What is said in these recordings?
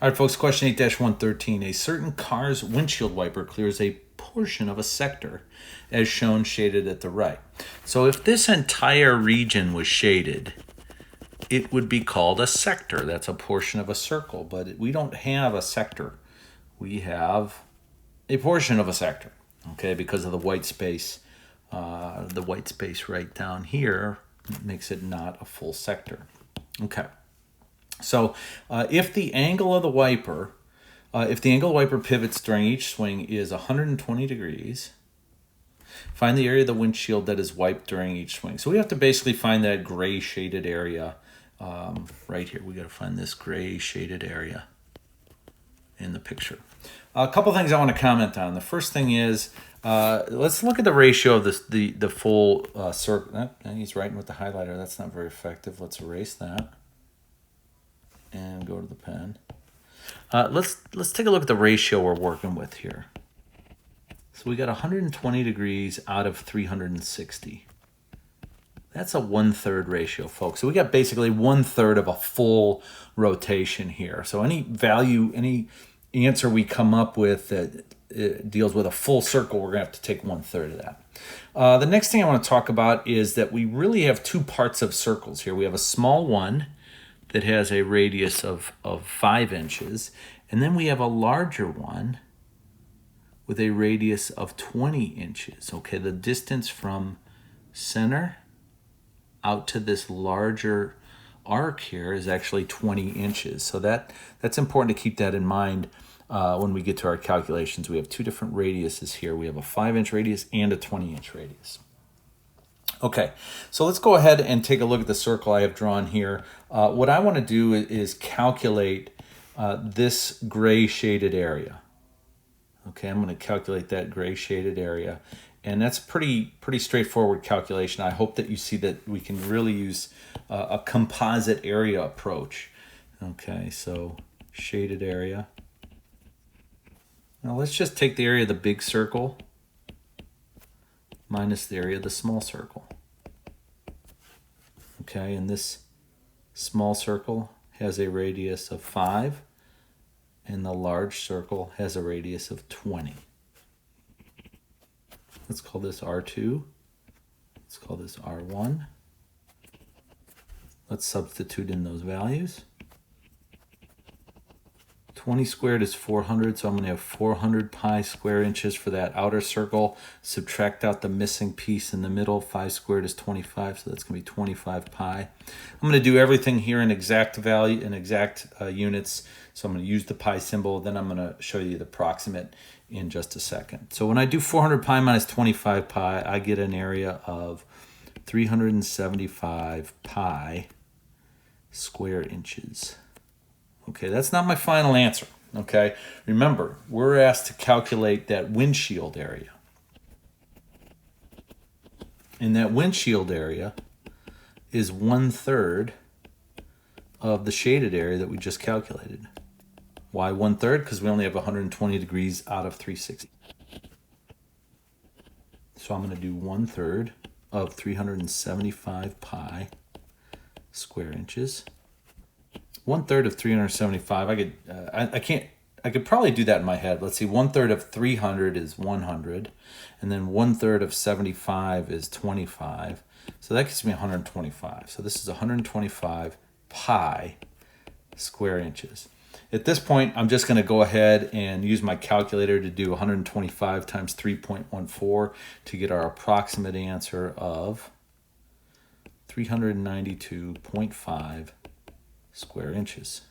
All right, folks, question 8-113. A certain car's windshield wiper clears a portion of a sector, as shown shaded at the right. So if this entire region was shaded, it would be called a sector. That's a portion of a circle, but we don't have a sector. We have a portion of a sector, okay, because of the white space. The white space right down here makes it not a full sector. Okay. So if the angle of the wiper pivots during each swing is 120 degrees, find the area of the windshield that is wiped during each swing. So we have to basically find that gray shaded area right here. We got to find this gray shaded area in the picture. A couple things I want to comment on. The first thing is, let's look at the ratio of the full circle. He's writing with the highlighter. That's not very effective. Let's erase that and go to the pen. Let's take a look at the ratio we're working with here. So we got 120 degrees out of 360. That's a 1/3 ratio, folks. So we got basically 1/3 of a full rotation here. So any value, any answer we come up with that deals with a full circle, we're going to have to take 1/3 of that. The next thing I want to talk about is that we really have two parts of circles here. We have a small one that has a radius of 5 inches, and then we have a larger one with a radius of 20 inches. Okay, the distance from center out to this larger arc here is actually 20 inches. So that's important to keep that in mind when we get to our calculations. We have two different radiuses here. We have a 5-inch radius and a 20-inch radius. Okay, so let's go ahead and take a look at the circle I have drawn here. What I want to do is calculate this gray shaded area. Okay, I'm going to calculate that gray shaded area. And that's pretty straightforward calculation. I hope that you see that we can really use a composite area approach. Okay, so shaded area. Now let's just take the area of the big circle minus the area of the small circle. Okay, and this small circle has a radius of 5, and the large circle has a radius of 20. Let's call this R2. Let's call this R1. Let's substitute in those values. 20 squared is 400, so I'm going to have 400 pi square inches for that outer circle. Subtract out the missing piece in the middle. 5 squared is 25, so that's going to be 25 pi. I'm going to do everything here in exact value, in exact units. So I'm going to use the pi symbol. Then I'm going to show you the approximate in just a second. So when I do 400 pi minus 25 pi, I get an area of 375 pi square inches. Okay, that's not my final answer, okay? Remember, we're asked to calculate that windshield area. And that windshield area is 1/3 of the shaded area that we just calculated. Why 1/3? Because we only have 120 degrees out of 360. So I'm going to do 1/3 of 375 pi square inches. 1/3 of 375. I could probably do that in my head. Let's see. 1/3 of 300 is 100, and then 1/3 of 75 is 25. So that gives me 125. So this is 125 pi square inches. At this point, I'm just going to go ahead and use my calculator to do 125 times 3.14 to get our approximate answer of 392.5 square inches.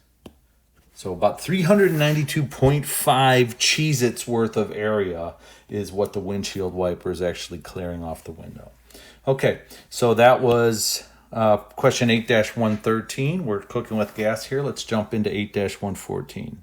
So about 392.5 Cheez-Its worth of area is what the windshield wiper is actually clearing off the window. Okay, so that was question 8-113. We're cooking with gas here. Let's jump into 8-114.